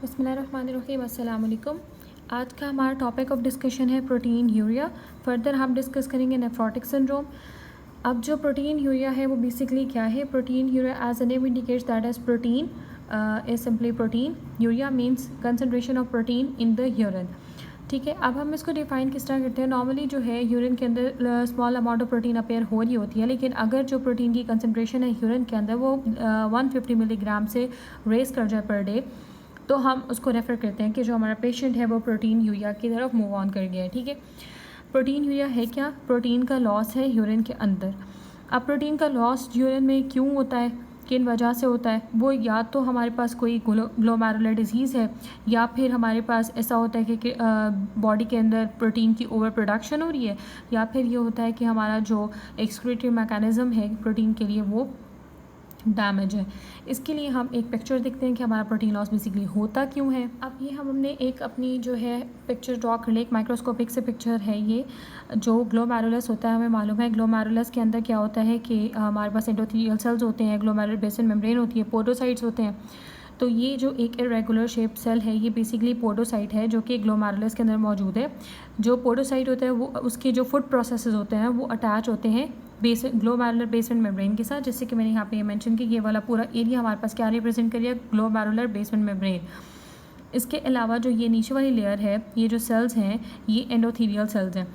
बिस्मिल्लाहिर्रहमानिर्रहीम अस्सलाम वालेकुम। आज का हमारा टॉपिक ऑफ डिस्कशन है प्रोटीन यूरिया। फर्दर हम डिस्कस करेंगे नेफ्रोटिक सिंड्रोम। अब जो प्रोटीन यूरिया है वो बेसिकली क्या है? Proteinuria as a name indicates that as protein is simply protein. Uria means concentration of protein in the urine. ठीक है, अब हम इसको डिफ़ाइन किस तरह करते हैं? नॉर्मली जो है यूरिन के अंदर small amount of protein appear हो रही होती है, लेकिन अगर जो प्रोटीन की कंसनट्रेशन है यूरिन के अंदर वो 150 मिलीग्राम से रेस कर जाए पर डे, तो हम उसको रेफ़र करते हैं कि जो हमारा पेशेंट है वो प्रोटीन यूरिया की तरफ मूव ऑन कर गया है। ठीक है, प्रोटीन यूरिया है क्या? प्रोटीन का लॉस है यूरिन के अंदर। अब प्रोटीन का लॉस यूरिन में क्यों होता है, किन वजह से होता है? वो या तो हमारे पास कोई ग्लोमेरुलर डिजीज़ है, या फिर हमारे पास ऐसा होता है कि बॉडी के अंदर प्रोटीन की ओवर प्रोडक्शन हो रही है, या फिर ये होता है कि हमारा जो एक्सक्रीटरी मैकेनिज़्म है प्रोटीन के लिए वो डैमेज है। इसके लिए हम एक पिक्चर देखते हैं कि हमारा प्रोटीन लॉस बेसिकली होता क्यों है। अब ये हमने एक अपनी जो है पिक्चर ड्रॉ कर ली, एक माइक्रोस्कोपिक से पिक्चर है ये। जो ग्लोमेरुलस होता है, हमें मालूम है ग्लोमेरुलस के अंदर क्या होता है कि हमारे पास एंडोथेलियल सेल्स होते हैं, ग्लोमेरुलर बेसिन मेम्ब्रेन होती है, पोडोसाइट्स होते हैं। तो ये जो एक इरेगुलर शेप सेल है ये बेसिकली पोडोसाइट है जो कि ग्लोमेरुलस के अंदर मौजूद है। जो पोडोसाइट होता है वो उसके जो फूड प्रोसेसेस होते हैं वो अटैच होते हैं ग्लोमेरुलर बेसमेंट मेम्ब्रेन के साथ, जैसे कि मैंने यहाँ पे ये मेंशन किया, ये वाला पूरा एरिया हमारे पास क्या रिप्रेजेंट करिए? Glomerular basement membrane. इसके अलावा जो ये नीचे वाली लेयर है, ये जो सेल्स हैं ये एंडोथेलियल सेल्स हैं।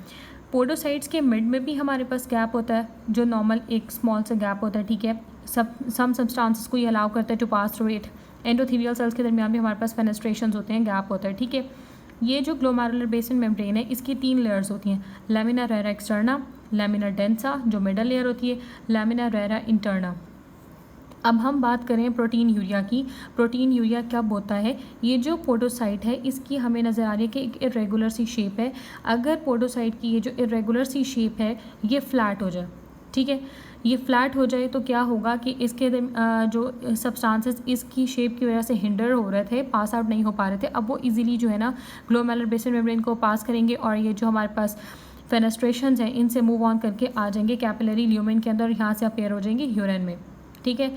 पोडोसाइट्स के मिड में भी हमारे पास गैप होता है, जो नॉर्मल एक स्मॉल सा गैप होता है। ठीक है, सम सब्सटेंसेस को ये अलाउ करता है to pass through it. Endothelial cells के दरमियान भी हमारे पास फेनेस्ट्रेशंस होते हैं, गैप होता है। ठीक है, ये जो ग्लोमेरुलर बेसिन मेम्ब्रेन है इसकी 3 लेयर्स होती हैं, lamina RERA externa, lamina densa जो मिडल लेयर होती है, लैमिना रेरा इंटरना। अब हम बात करें प्रोटीन यूरिया की। प्रोटीन यूरिया कब होता है? ये जो पोडोसाइट है इसकी हमें नज़र आ रही है कि एक इरेगुलर सी शेप है। अगर पोडोसाइट की ये जो इरेगुलर सी शेप है ये फ्लैट हो जाए, ठीक है, ये फ्लैट हो जाए तो क्या होगा कि इसके जो सब्सटेंसेस इसकी शेप की वजह से हिंडर हो रहे थे, पास आउट नहीं हो पा रहे थे, अब वो इजीली जो है ना ग्लोमेरुलर बेसिन मेम्ब्रेन को पास करेंगे और ये जो हमारे पास फेनेस्ट्रेशंस हैं इनसे मूव ऑन करके आ जाएंगे कैपिलरी ल्यूमेन के अंदर, यहाँ से अपेयर हो जाएंगे यूरिन में। ठीक है,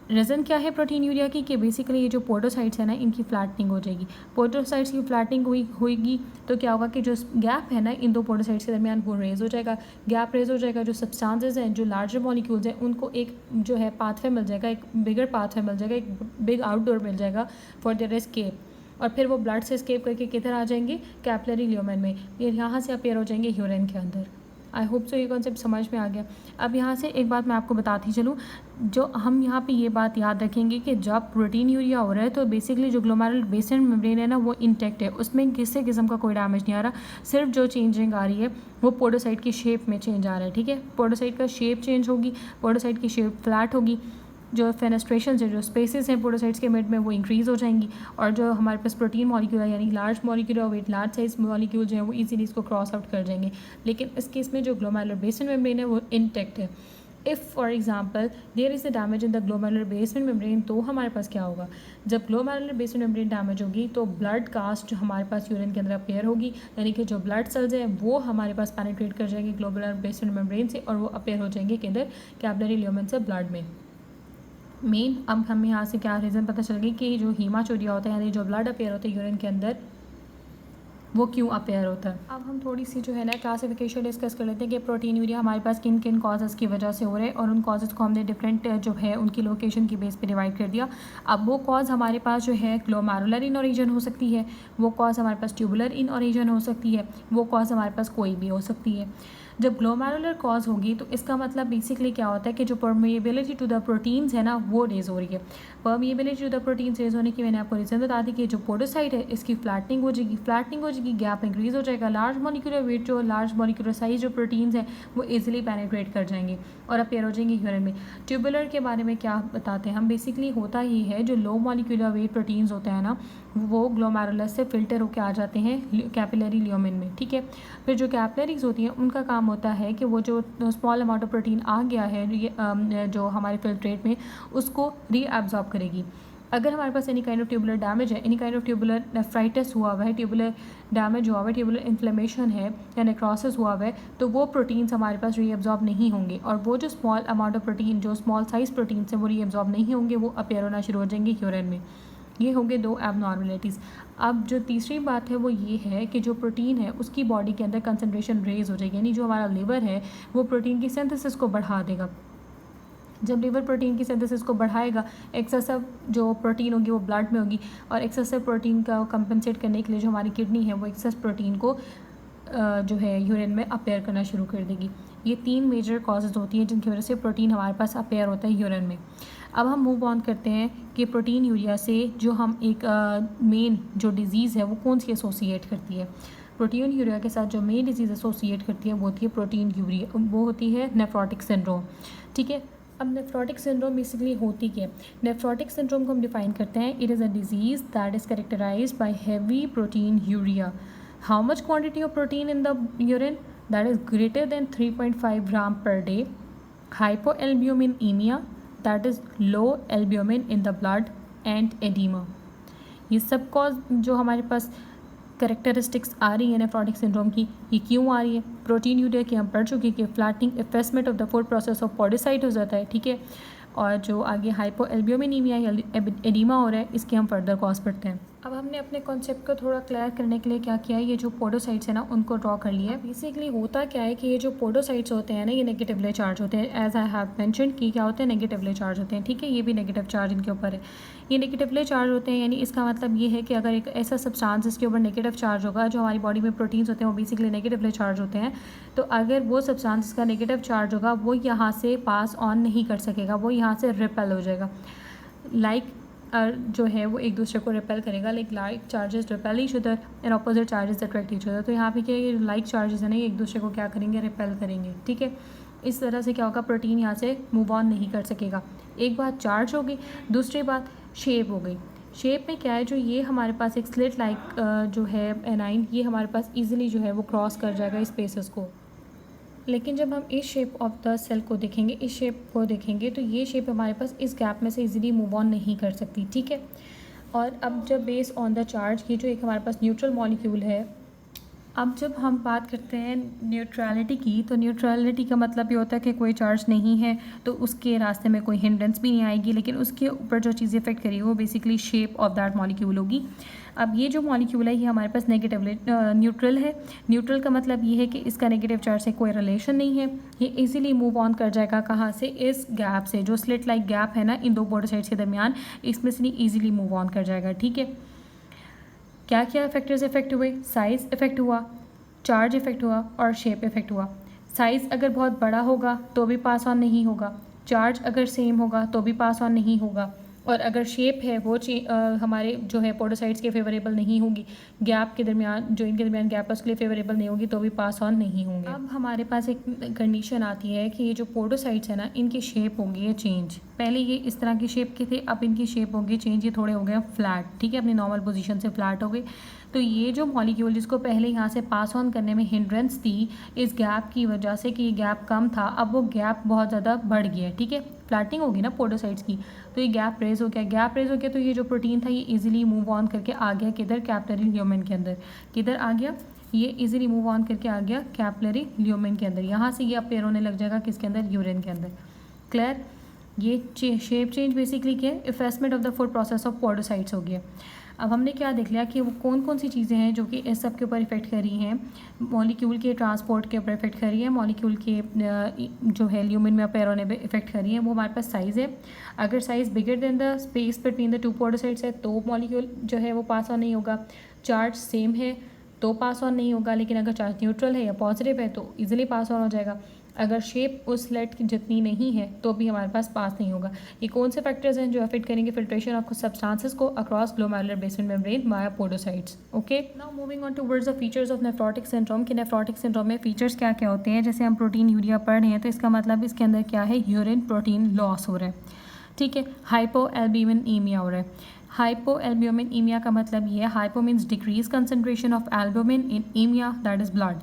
रीज़न क्या है प्रोटीन यूरिया की? कि बेसिकली ये जो पोडोसाइट्स है ना इनकी फ्लैटनिंग हो जाएगी। पोडोसाइट्स की फ्लैटनिंग होगी तो क्या होगा कि जो गैप है ना इन दो पोडोसाइट्स के दरमियान वो रेज हो जाएगा, गैप रेज हो जाएगा। जो सब्सटेंसेस हैं, जो लार्जर मॉलिक्यूल्स हैं, उनको एक जो है पाथवे मिल जाएगा, एक बिगर पाथवे मिल जाएगा, एक बिग आउटडोर मिल जाएगा फॉर देयर एस्केप, और फिर वो ब्लड से एस्केप करके किधर आ जाएंगे? कैपिलरी ल्यूमेन में, ये यहाँ से अपेयर हो जाएंगे यूरिन के अंदर। आई होप सो ये कॉन्सेप्ट समझ में आ गया। अब यहाँ से एक बात मैं आपको बताती चलूँ, जो हम यहाँ पे ये बात याद रखेंगे कि जब प्रोटीन यूरिया हो रहा है तो बेसिकली जो ग्लोमेरुलर बेसिन मेम्ब्रेन है ना वो इंटैक्ट है, उसमें किसी किस्म का कोई डैमेज नहीं आ रहा। सिर्फ जो चेंजिंग आ रही है वो पोडोसाइट की शेप में चेंज आ रहा है। ठीक है, पोडोसाइट का शेप चेंज होगी, पोडोसाइट की शेप फ्लैट होगी, जो फेनेस्ट्रेशन है, जो स्पेसेस हैं पोडोसाइट्स के मिड में वो इंक्रीज़ हो जाएंगी, और जो हमारे पास प्रोटीन मॉलिक्यूल है यानी लार्ज मॉलिक्यूल और वेट लार्ज साइज मॉलिक्यूल जो हैं वो इजीली इसको क्रॉस आउट कर जाएंगे। लेकिन इस केस में जो ग्लोमेरुलर बेसिन मेम्ब्रेन है वो इंटैक्ट है। If for example there is a damage in the glomerular basement membrane, तो हमारे पास क्या होगा? जब ग्लोमेरुलर बेसिन मेम्ब्रेन डैमेज होगी तो ब्लड कास्ट जो हमारे पास यूरिन के अंदर अपेयर होगी, यानी कि जो ब्लड सेल्स हैं वो हमारे पास पेनिट्रेट कर जाएंगे ग्लोमेरुलर बेसिन मेम्ब्रेन से, और वो अपेयर हो जाएंगे किधर? कैपिलरी ल्यूमेन से ब्लड में। मेन अब हमें यहाँ से क्या रीज़न पता चल गई कि जो हीमाचूरिया होता है यानी जो ब्लड अपेयर होता है यूरिन के अंदर वो क्यों अपेयर होता है। अब हम थोड़ी सी जो है ना क्लासिफिकेशन डिस्कस कर लेते हैं कि प्रोटीन यूरिया हमारे पास किन किन कॉजेज़ की वजह से हो रहे हैं, और उन कॉजेज़ को हमने डिफरेंट जो है उनकी लोकेशन की बेस पे डिवाइड कर दिया। अब वो कॉज हमारे पास जो है ग्लोमेरुलर इन ओरिजिन हो सकती है, वो कॉज हमारे पास ट्यूबुलर इन ओरिजिन हो सकती है, वो कॉज हमारे पास कोई भी हो सकती है। जब ग्लोमेरुलर कॉज होगी तो इसका मतलब बेसिकली क्या होता है कि जो परमिएबिलिटी टू द प्रोटीन्स है ना वो रेज हो रही है। Permeability to the proteins raise होने की मैंने आपको रीज़न बता दी कि जो पोडोसाइट है इसकी फ्लैटनिंग हो जाएगी, गैप इंक्रीज हो जाएगा, लार्ज मॉलिक्यूलर वेट जो लार्ज मॉलिक्यूलर साइज जो प्रोटीन्स हैं वो इजीली पेनिट्रेट कर जाएंगे और अपेयर हो जाएंगे यूरिन में। ट्यूबुलर के बारे में क्या बताते हैं हम? बेसिकली होता ही है जो लो मॉलिक्यूलर वेट प्रोटीन्स होते हैं ना वो ग्लोमेरुलस से फिल्टर होकर आ जाते हैं कैपिलरी ल्यूमेन में। ठीक है, फिर जो कैपिलरीज होती हैं उनका काम होता है कि वो जो स्मॉल अमाउंट ऑफ प्रोटीन आ गया है जो हमारे फिल्ट्रेट में उसको रीअब्जॉर्ब करेगी। अगर हमारे पास any kind of tubular damage है, any kind of tubular nephritis हुआ हुआ है, ट्यूबुलर डैमेज हुआ हुआ है, ट्यूबुलर इन्फ्लेमेशन है या नेक्रोसिस हुआ हुआ है, तो वो प्रोटीन्स हमारे पास रीअब्जॉर्ब नहीं होंगे, और वो जो स्मॉल अमाउंट ऑफ प्रोटीन जो स्मॉल साइज प्रोटीन्स हैं वो रीअब्जॉर्ब नहीं होंगे, वो अपेयर होना शुरू हो जाएंगे यूरिन में। ये हो गए दो एबनॉर्मलिटीज़। अब जो तीसरी बात है वो ये है कि जो प्रोटीन है उसकी बॉडी के अंदर कंसनट्रेशन रेज हो जाएगी, यानी जो हमारा लिवर है वो प्रोटीन की सिंथेसिस को बढ़ा देगा। जब लिवर प्रोटीन की सिंथेसिस को बढ़ाएगा, एक्सेसिव जो प्रोटीन होगी वो ब्लड में होगी, और एक्सेसिव प्रोटीन का कंपनसेट करने के लिए जो हमारी किडनी है वो एक्सेस प्रोटीन को जो है यूरिन में अपेयर करना शुरू कर देगी। ये 3 मेजर कॉजेज़ होती हैं जिनकी वजह से प्रोटीन हमारे पास अपेयर होता है यूरिन में। अब हम मूव ऑन करते हैं कि प्रोटीन यूरिया से जो हम एक मेन जो डिज़ीज़ है वो कौन सी एसोसिएट करती है। प्रोटीन यूरिया के साथ जो मेन डिजीज़ एसोसिएट करती है वो होती है प्रोटीन यूरिया, वो होती है नेफ्रोटिक सिंड्रोम। ठीक है, अब नेफ्रोटिक सिंड्रोम बेसिकली होती क्या है? नेफ्रोटिक सिंड्रोम को हम डिफाइन करते हैं, it is a disease that is characterized by heavy proteinuria. How much quantity of protein in the urine? That is greater than 3.5 gram per day. Hypoalbuminemia, that is low albumin in the blood, and edema. ये सब cause जो हमारे पास characteristics आ रही है nephrotic syndrome की, ये क्यों आ रही है? प्रोटीन यूरिया की हम पढ़ चुके कि flattening effacement of the foot process of podocyte हो जाता है। ठीक है, और जो आगे हाइपोएल्ब्यूमिनेमिया या एडीमा हो रहा है, इसके हम फर्दर कॉज पढ़ते हैं। अब हमने अपने कॉन्सेप्ट को थोड़ा क्लियर करने के लिए क्या किया है, ये जो पोडोसाइट्स है ना उनको ड्रॉ कर लिया है। बेसिकली होता क्या है कि ये जो पोडोसाइट्स होते हैं ना, ये नेगेटिवली चार्ज होते हैं, एज आई हैव मेंशन कि क्या होते हैं, नेगेटिवली चार्ज होते हैं। ठीक है, ये भी नेगेटिव चार्ज इनके ऊपर है, ये नेगेटिवली चार्ज होते हैं। यानी इसका मतलब ये है कि अगर एक ऐसा सब्सटेंस जिसके ऊपर नेगेटिव चार्ज होगा, जो हमारी बॉडी में प्रोटीन्स होते हैं वो बेसिकली नेगेटिवली चार्ज होते हैं, तो अगर वो सब्सटेंस जिसका नेगेटिव चार्ज होगा वो यहाँ से पास ऑन नहीं कर सकेगा, वो यहाँ से रिपेल हो जाएगा। लाइक जो है वो एक दूसरे को रिपेल करेगा, like charges repel each other and opposite charges attract each other. तो यहाँ पे क्या है, लाइक चार्जेस है ना, ये एक दूसरे को क्या करेंगे, रिपेल करेंगे। ठीक है, इस तरह से क्या होगा, प्रोटीन यहाँ से मूव ऑन नहीं कर सकेगा। एक बात चार्ज हो गई, दूसरी बात शेप हो गई। शेप में क्या है, जो ये हमारे पास एक स्लिट लाइक जो है एनाइन, ये हमारे पास ईजिली जो है वो क्रॉस कर जाएगा इस स्पेसेस को। लेकिन जब हम इस शेप ऑफ द सेल को देखेंगे, इस शेप को देखेंगे, तो ये शेप हमारे पास इस गैप में से इजीली मूव ऑन नहीं कर सकती। ठीक है, और अब जब बेस ऑन द चार्ज, ये जो एक हमारे पास न्यूट्रल मॉलिक्यूल है, अब जब हम बात करते हैं न्यूट्रलिटी की, तो न्यूट्रलिटी का मतलब ये होता है कि कोई चार्ज नहीं है तो उसके रास्ते में कोई हिंड्रेंस भी नहीं आएगी, लेकिन उसके ऊपर जो चीज़ इफेक्ट करेगी वो basically shape of that molecule होगी। अब ये जो मॉलिक्यूल है ये हमारे पास नेगेटिवली न्यूट्रल है। न्यूट्रल का मतलब ये है कि इसका नेगेटिव चार्ज से कोई रिलेशन नहीं है, ये इजीली मूव ऑन कर जाएगा कहाँ से, इस गैप से, जो स्लिट लाइक गैप है ना इन दो पोडोसाइट्स के दरमियान, इसमें से ईजिली मूव ऑन कर जाएगा। ठीक है, क्या क्या फैक्टर्स इफेक्ट हुए? साइज़ इफेक्ट हुआ, चार्ज इफेक्ट हुआ, और शेप इफेक्ट हुआ। साइज़ अगर बहुत बड़ा होगा तो भी पास ऑन नहीं होगा, चार्ज अगर सेम होगा तो भी पास ऑन नहीं होगा, और अगर शेप है वो हमारे जो है पोडोसाइट्स के फेवरेबल नहीं होगी, गैप के दरमियान जो इनके दरमियान गैप है उसके लिए फेवरेबल नहीं होगी, तो भी पास ऑन नहीं होंगे। अब हमारे पास एक कंडीशन आती है कि ये जो पोडोसाइट्स है ना, इनकी शेप होगी है चेंज। पहले ये इस तरह की शेप के थे, अब इनकी शेप होगी चेंज, ये थोड़े हो गए फ्लैट। ठीक है, अपनी नॉर्मल पोजीशन से फ्लैट हो गए। तो ये जो मॉलिक्यूल जिसको पहले यहाँ से पास ऑन करने में हिंड्रेंस थी इस गैप की वजह से कि ये गैप कम था, अब वो गैप बहुत ज़्यादा बढ़ गया है। ठीक है, फ्लैटिंग होगी ना पोडोसाइट्स की, तो ये गैप रेज हो गया। गैप रेज हो गया तो ये जो प्रोटीन था ये इजीली मूव ऑन करके आ गया किधर, कैपिलरी ल्यूमेन के अंदर। किधर आ गया, ये इजीली मूव ऑन करके आ गया कैपिलरी ल्यूमेन के अंदर। यहाँ से ये अपेयर होने लग जाएगा किसके अंदर, यूरिन के अंदर। क्लियर, ये शेप चेंज बेसिकली क्या है, effacement of the foot process of podocytes हो गया। अब हमने क्या देख लिया कि वो कौन कौन सी चीज़ें हैं जो कि इस सब के ऊपर इफेक्ट कर रही हैं, मॉलिक्यूल के ट्रांसपोर्ट के ऊपर इफेक्ट कर रही है, मॉलिक्यूल के जो है ल्यूमिन में अपेयर होने पे इफेक्ट कर रही है। वो हमारे पास साइज़ है, अगर size bigger than the space between the two podocytes है तो मॉलिक्यूल जो है वो पास ऑन नहीं होगा। चार्ज सेम है तो पास ऑन नहीं होगा, लेकिन अगर चार्ज न्यूट्रल है या पॉजिटिव है तो ईजिली पास ऑन हो जाएगा। अगर शेप उस स्लेट की जितनी नहीं है तो भी हमारे पास पास नहीं होगा। ये कौन से फैक्टर्स हैं जो अफेक्ट करेंगे फिल्ट्रेशन ऑफ सब्सटेंसेस को across glomerular basement membrane via podocytes. Okay, now moving on towards the features of nephrotic syndrome. कि नेफ्रोटिक सिंड्रोम में फीचर्स क्या क्या होते हैं। जैसे हम प्रोटीन यूरिया पढ़ रहे हैं तो इसका मतलब इसके अंदर क्या है, यूरिन प्रोटीन लॉस हो रहा है। ठीक है, हाइपोएल्ब्यूमिनेमिया हो रहा है। हाइपोएल्ब्यूमिनेमिया का मतलब ये है, hypo means decrease concentration of albumin in एमिया that is blood.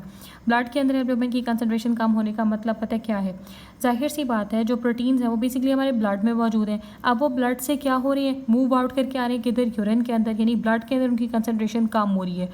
Blood के अंदर एल्ब्यूमिन की कंसनट्रेशन कम होने का मतलब पता है क्या है, जाहिर सी बात है जो प्रोटीन्स हैं वो बेसिकली हमारे ब्लड में मौजूद हैं। अब वो ब्लड से क्या हो रही है, मूव आउट करके आ रहे हैं किधर, यूरिन के अंदर, यानी ब्लड के अंदर उनकी कंसनट्रेशन कम हो रही है।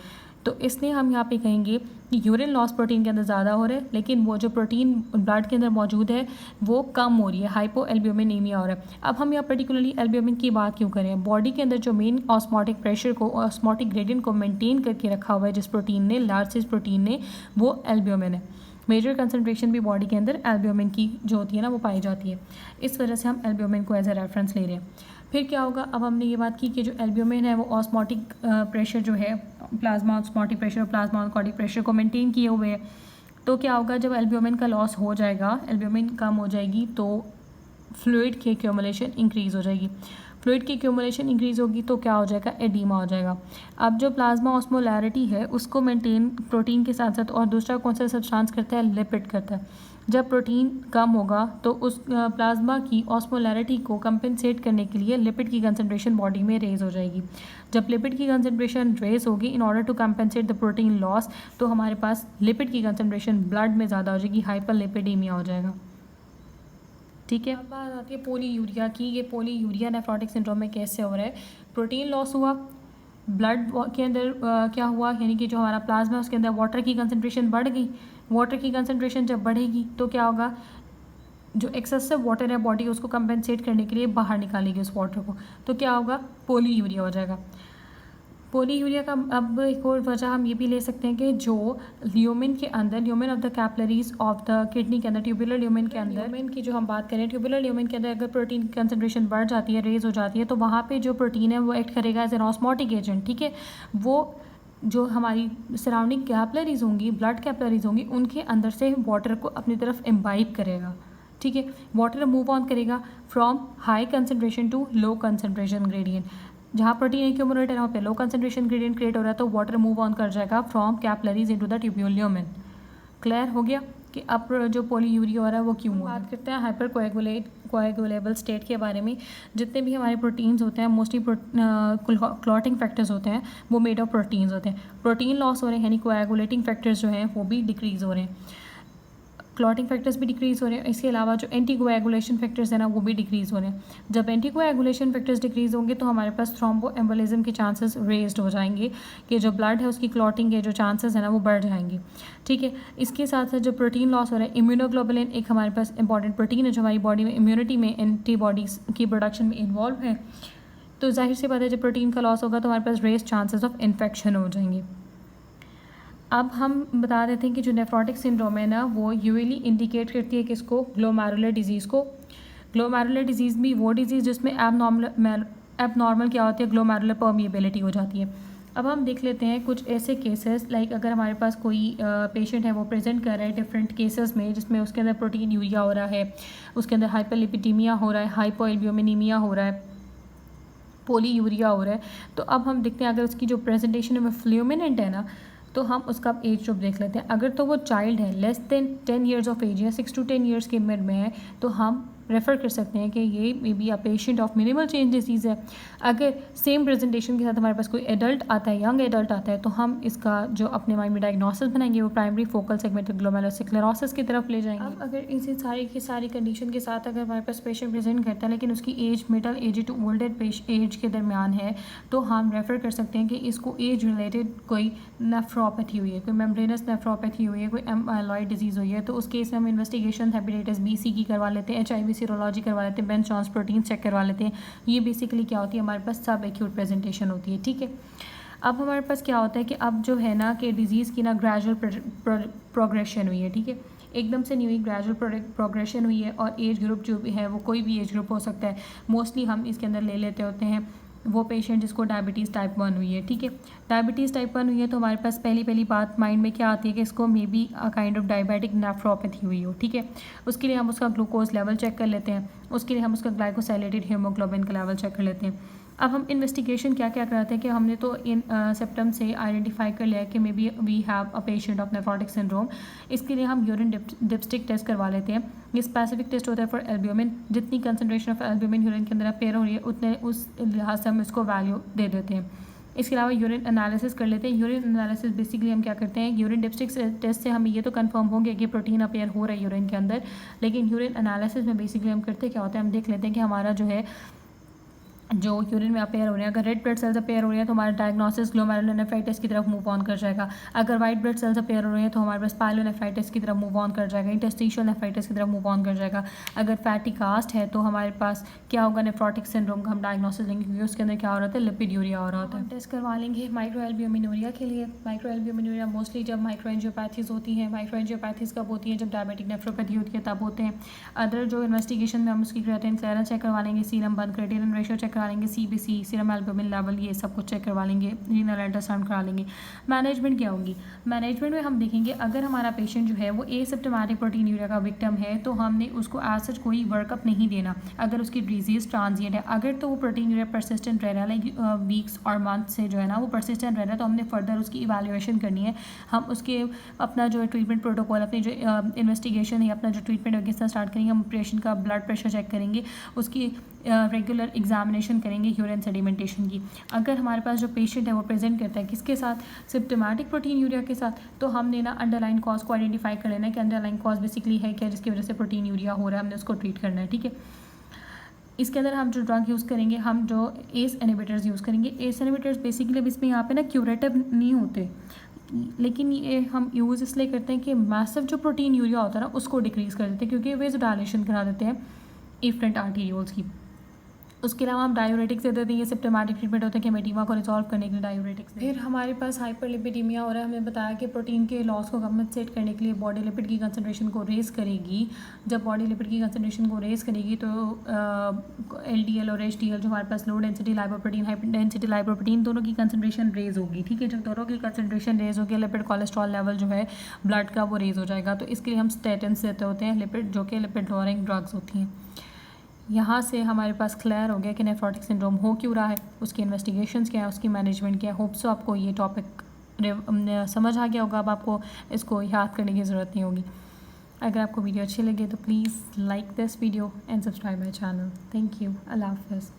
तो इसलिए हम यहाँ पे कहेंगे कि यूरिन लॉस प्रोटीन के अंदर ज़्यादा हो रहा है, लेकिन वो जो प्रोटीन ब्लड के अंदर मौजूद है वो कम हो रही है, हाइपोएल्ब्यूमिनेमिया हो रहा है। अब हम यहाँ पर्टिकुलरली एल्ब्यूमिन की बात क्यों करें? बॉडी के अंदर जो मेन ऑस्मोटिक प्रेशर को, ऑस्मोटिक ग्रेडियंट को मेंटेन करके रखा हुआ है जिस प्रोटीन ने, लार्ज साइज प्रोटीन ने, वो एल्ब्यूमिन है। मेजर कंसनट्रेशन भी बॉडी के अंदर एल्ब्यूमिन की जो होती है ना वो पाई जाती है। इस वजह से हम एल्ब्यूमिन को एज ए रेफरेंस ले रहे हैं। फिर क्या होगा? अब हमने ये बात की कि जो एल्ब्यूमिन है वो ऑस्मोटिक प्रेशर जो है, प्लाज्मा ऑस्मोटिक प्रेशर और प्लाज्मा ऑनकोटिक प्रेशर को मेंटेन किए हुए है। तो क्या होगा? जब एल्ब्यूमिन का लॉस हो जाएगा, एल्ब्यूमिन कम हो जाएगी, तो फ्लूइड की एक्यूमुलेशन इंक्रीज़ हो जाएगी। फ्लूइड की एक्यूमुलेशन इंक्रीज़ होगी तो क्या हो जाएगा? एडीमा हो जाएगा। अब जो प्लाज्मा ऑस्मोलैरिटी है उसको मेंटेन प्रोटीन के साथ साथ और दूसरा कौन सा सब्सटेंस करता है? लिपिड करता है। जब प्रोटीन कम होगा तो उस प्लाज्मा की ऑस्मोलैरिटी को कंपेंसेट करने के लिए लिपिड की कंसंट्रेशन बॉडी में रेज हो जाएगी। जब लिपिड की कंसंट्रेशन रेज होगी in order to compensate the protein loss, तो हमारे पास लिपिड की कंसंट्रेशन ब्लड में ज़्यादा हो जाएगी, हाइपरलिपिडेमिया हो जाएगा। ठीक है। अब बात आती है पोलीयूरिया की। ये पोलीयूरिया नेफ्रोटिक सिंड्रोम में कैसे हो रहा है? प्रोटीन लॉस हुआ, ब्लड के अंदर क्या हुआ, यानी कि जो हमारा प्लाज्मा है उसके अंदर वाटर की कंसंट्रेशन बढ़ गई। वाटर की कंसंट्रेशन जब बढ़ेगी तो क्या होगा? जो एक्सेसिव वाटर है बॉडी उसको कंपेंसेट करने के लिए बाहर निकालेगी उस वाटर को, तो क्या होगा? पोलीयूरिया हो जाएगा। पोलीयूरिया का अब एक और वजह हम ये भी ले सकते हैं कि जो ल्यूमिन के अंदर, lumen of the capillaries of the kidney के अंदर, ट्यूबुलर ल्यूमिन के अंदर, ल्यूमिन की जो हम बात करें, ट्यूबुलर ल्यूमिन के अंदर अगर प्रोटीन की कंसंट्रेशन बढ़ जाती है, रेज हो जाती है, तो वहाँ पे जो प्रोटीन है वो एक्ट करेगा एज एन ऑस्मोटिक एजेंट। ठीक है। वो जो हमारी सराउंडिंग कैपिलरीज होंगी, ब्लड कैपिलरीज होंगी, उनके अंदर से वाटर को अपनी तरफ इम्बाइब करेगा। ठीक है। वाटर मूव ऑन करेगा from high concentration to low concentration gradient. जहाँ प्रोटीन एक्यूमुलेट है वहाँ पे लो कंसंट्रेशन ग्रेडियंट क्रिएट हो रहा है, तो वाटर मूव ऑन कर जाएगा from capillaries into the tubule lumen. Clear हो गया कि अब जो पोलीयूरिया हो रहा है वो क्यों हुआ? बात करते हैं हाइपर कोएगुलेबल स्टेट के बारे में। जितने भी हमारे प्रोटीन्स होते हैं, मोस्टली क्लॉटिंग फैक्टर्स होते हैं, वो मेड ऑफ प्रोटीन्स होते हैं। प्रोटीन लॉस हो रहे हैं यानी कोएगुलेटिंग फैक्टर्स जो हैं वो भी डिक्रीज़ हो रहे हैं, क्लॉटिंग फैक्टर्स भी डिक्रीज़ हो रहे हैं। इसके अलावा जो एंटी कोएगुलेशन फैक्टर्स हैं ना वो भी डिक्रीज़ हो रहे हैं। जब एंटी कोएगुलेशन फैक्टर्स डिक्रीज़ होंगे तो हमारे पास थ्रोम्बो एम्बोलिज्म के चांसेस रेज्ड हो जाएंगे, कि जो ब्लड है उसकी क्लॉटिंग के जो चांसेस हैं ना वो बढ़ जाएंगे। ठीक है। इसके साथ साथ जो प्रोटीन लॉस हो रहा है, इम्यूनोग्लोबुलिन एक हमारे पास इंपॉर्टेंट प्रोटीन है जो हमारी बॉडी में इम्यूनिटी में, एंटीबॉडीज़ की प्रोडक्शन में इन्वॉल्व है। तो जाहिर सी बात है जब प्रोटीन का लॉस होगा तो हमारे पास रेज चांसेस ऑफ इन्फेक्शन हो जाएंगे। अब हम बता देते हैं कि जो नेफ्रोटिक सिंड्रोम है ना वो यूजुअली इंडिकेट करती है किसको? ग्लोमेरुलर डिजीज़ को। ग्लोमेरुलर डिजीज़ भी वो डिजीज़ जिसमें एबनॉर्मल क्या होती है? ग्लोमेरुलर परमिएबिलिटी हो जाती है। अब हम देख लेते हैं कुछ ऐसे केसेस, लाइक अगर हमारे पास कोई पेशेंट है वो प्रेजेंट कर रहा है डिफरेंट केसेस में जिसमें उसके अंदर प्रोटीन यूरिया हो रहा है, उसके अंदर हाइपरलिपिडेमिया हो रहा है, हाइपोएल्ब्यूमिनेमिया हो रहा है, पोलीयूरिया हो रहा है, तो अब हम देखते हैं अगर उसकी जो प्रेजेंटेशन है वो फ्ल्यूमिनेंट है ना, तो हम उसका एज ग्रुप देख लेते हैं। अगर तो वो चाइल्ड है, less than 10 years of age है, 6 to 10 ईयर्स की उम्र में है, तो हम रेफ़र कर सकते हैं कि ये may be a patient of minimal change disease है। अगर सेम प्रेजेंटेशन के साथ हमारे पास कोई एडल्ट आता है, यंग एडल्ट आता है, तो हम इसका जो अपने माइंड में डायग्नोसिस बनाएंगे वो प्राइमरी फोकल सेगमेंटल ग्लोमेरुलोस्क्लेरोसिस की तरफ ले जाएंगे। अब अगर इसी सारी की सारी कंडीशन के साथ अगर हमारे पास पेशेंट प्रेजेंट करता है लेकिन उसकी age middle age to older age के दरमियान है, तो हम रेफ़र कर सकते हैं कि इसको एज रिलेटेड कोई नेफ्रोपैथी हुई है, कोई मेम्ब्रेनस नेफ्रोपैथी हुई है, कोई एमाइलॉइड डिजीज़ हुई है, तो उस केस में हम इन्वेस्टिगेशन हेपेटाइटिस बी सी की करवा लेते हैं, HIV सीरोलॉजी करवा लेते हैं, बेंच जॉन्स प्रोटीन चेक करवा लेते हैं। ये बेसिकली क्या होती है? हमारे पास सब एक्यूट प्रेजेंटेशन होती है। ठीक है। अब हमारे पास क्या होता है कि अब जो है ना कि डिजीज़ की ना ग्रेजुअल प्रोग्रेशन हुई है। ठीक है। एकदम से नहीं हुई, ग्रेजुअल प्रोग्रेशन हुई है, और एज ग्रुप जो भी है वो कोई भी एज ग्रुप हो सकता है। मोस्टली हम इसके अंदर ले लेते होते हैं वो पेशेंट जिसको डायबिटीज़ टाइप 1 हुई है। ठीक है। डायबिटीज़ टाइप 1 हुई है तो हमारे पास पहली बात माइंड में क्या आती है कि इसको may be a kind of diabetic nephropathy हुई हो। ठीक है। उसके लिए हम उसका ग्लूकोज लेवल चेक कर लेते हैं, उसके लिए हम उसका ग्लाइकोसाइलेटेड हीमोग्लोबिन का लेवल चेक कर लेते हैं। अब हम इन्वेस्टिगेशन क्या क्या कराते हैं कि हमने तो इन सिम्पटम से आइडेंटिफाई कर लिया है कि maybe we have a patient of nephrotic syndrome. इसके लिए हम यूरिन डिप्स्टिक टेस्ट करवा लेते हैं। ये स्पेसिफिक टेस्ट होता है फॉर एल्ब्यूमिन। जितनी कंसंट्रेशन ऑफ एल्ब्यूमिन यूरिन के अंदर अपेयर हो रही है उतने उस लिहाज से हम इसको वैल्यू दे देते हैं। इसके अलावा यूरिन एनालिसिस कर लेते हैं। यूरिन एनालिसिस बेसिकली हम क्या करते हैं, यूरिन डिप्स्टिक टेस्ट से हमें ये तो कंफर्म हो गया कि प्रोटीन अपेयर हो रहा है यूरिन के अंदर, लेकिन यूरिन एनालिसिस में बेसिकली हम करते क्या होता है, हम देख लेते हैं कि हमारा जो है जो यूरिन में अपेयर हो रहे हैं। अगर रेड ब्लड सेल्स अपेयर हो रहे हैं तो हमारा डायग्नोसिस ग्लोमेरुलोनेफ्राइटिस की तरफ मूव ऑन कर जाएगा। अगर वाइट ब्लड सेल्स अपेयर हो रहे हैं तो हमारे पास पायलोनेफ्राइटिस की तरफ मूव ऑन कर जाएगा, इंटरस्टिशियल नेफ्राइटिस की तरफ मूव ऑन कर जाएगा। अगर फैटी कास्ट है तो हमारे पास क्या होगा, नेफ्रोटिक सिंड्रोम का हम डायग्नोसिस लेंगे, क्योंकि उसके अंदर क्या हो रहा था, लिपिड्यूरिया हो रहा था। हम टेस्ट करवा लेंगे माइक्रोएल्ब्यूमिनूरिया के लिए। माइक्रोएल्ब्यूमिनूरिया मोस्टली जब माइक्रोएंजियोपैथीज होती हैं, माइक्रोएंजियोपैथीज कब होती हैं, जब डायबिटिक नेफ्रोपैथी होती है तब होते हैं। अदर जो इन्वेस्टिगेशन में हम उसकी क्रिएटिनिन क्लियरेंस चेक करवा लेंगे, serum BUN creatinine ratio check करा लेंगे, सीबीसी, सीरम एल्बुमिन लेवल, ये सब कुछ चेक करवा लेंगे, रीनल अल्ट्रासाउंड करा लेंगे। मैनेजमेंट क्या होगी, मैनेजमेंट में हम देखेंगे अगर हमारा पेशेंट जो है वो एसिम्प्टोमेटिक प्रोटीनूरिया का विक्टिम है तो हमने उसको एज सच कोई वर्कअप नहीं देना। अगर उसकी डिजीज़ ट्रांजिएंट है, अगर तो वो प्रोटीनूरिया परसिस्टेंट रह रहा है, लाइक वीक्स और मंथ से जो है ना वो परसिस्टेंट रह रहा है, तो हमने फर्दर उसकी इवैल्यूएशन करनी है। हम उसके अपना जो ट्रीटमेंट प्रोटोकॉल, अपनी जो इन्वेस्टिगेशन है, अपना जो ट्रीटमेंट वगैरह स्टार्ट करेंगे। हम पेशेंट का ब्लड प्रेशर चेक करेंगे, उसकी रेगुलर एग्जामिनेशन करेंगे यूरिन सेडिमेंटेशन की। अगर हमारे पास जो पेशेंट है वो प्रेजेंट करता है किसके साथ, सिम्प्टोमेटिक प्रोटीनूरिया के साथ, तो हमने ना अंडरलाइन कॉज को आइडेंटिफाई कर लेना है कि अंडरलाइन कॉज बेसिकली है क्या जिसकी वजह से प्रोटीनूरिया हो रहा है, हमने उसको ट्रीट करना है। ठीक है, इसके अंदर हम जो ड्रग यूज़ करेंगे, हम जो एस इनहिबिटर्स यूज़ करेंगे। एस इनहिबिटर्स बेसिकली अब इसमें यहाँ पे ना क्यूरेटिव नहीं होते, लेकिन ये हम यूज़ इसलिए करते हैं कि मैसिव जो प्रोटीनूरिया होता है ना उसको डिक्रीज़ कर देते हैं, क्योंकि वे जो डायलेशन करा देते हैं इफरेंट आर्टीरियोल्स की। उसके अलावा हम डायूरेटिक्स दे देते हैं, ये सिम्प्टोमेटिक ट्रीटमेंट होता है कि एडिमा को रिजॉल्व करने के लिए डायूरेटिक्स। फिर हमारे पास हाइपरलिपिडीमिया हो रहा है। हमने बताया कि प्रोटीन के लॉस को कंपनसेट करने के लिए बॉडी लिपिड की कंसंट्रेशन को रेज़ करेगी। जब बॉडी लिपिड की कंसंट्रेशन को रेज़ करेगी तो LDL और HDL जो हमारे पास low density lipoprotein, high density lipoprotein, दोनों की कंसंट्रेशन रेज़ होगी। ठीक है, जब दोनों की कंसंट्रेशन रेज़ होगी, लिपिड कोलेस्ट्रॉल लेवल जो है ब्लड का वो रेज़ हो जाएगा। तो इसके लिए हम स्टेटिन्स देते होते हैं, लिपिड जो कि लिपिड लॉरिंग ड्रग्स होती हैं। यहाँ से हमारे पास क्लियर हो गया कि नेफ्रोटिक सिंड्रोम हो क्यों रहा है, उसकी इन्वेस्टिगेशंस क्या है, उसकी मैनेजमेंट क्या है। होप सो आपको ये टॉपिक समझ आ गया होगा। अब आपको इसको याद करने की ज़रूरत नहीं होगी। अगर आपको वीडियो अच्छी लगे तो please like this video and subscribe my channel. Thank you. अल्लाह हाफ़िज़।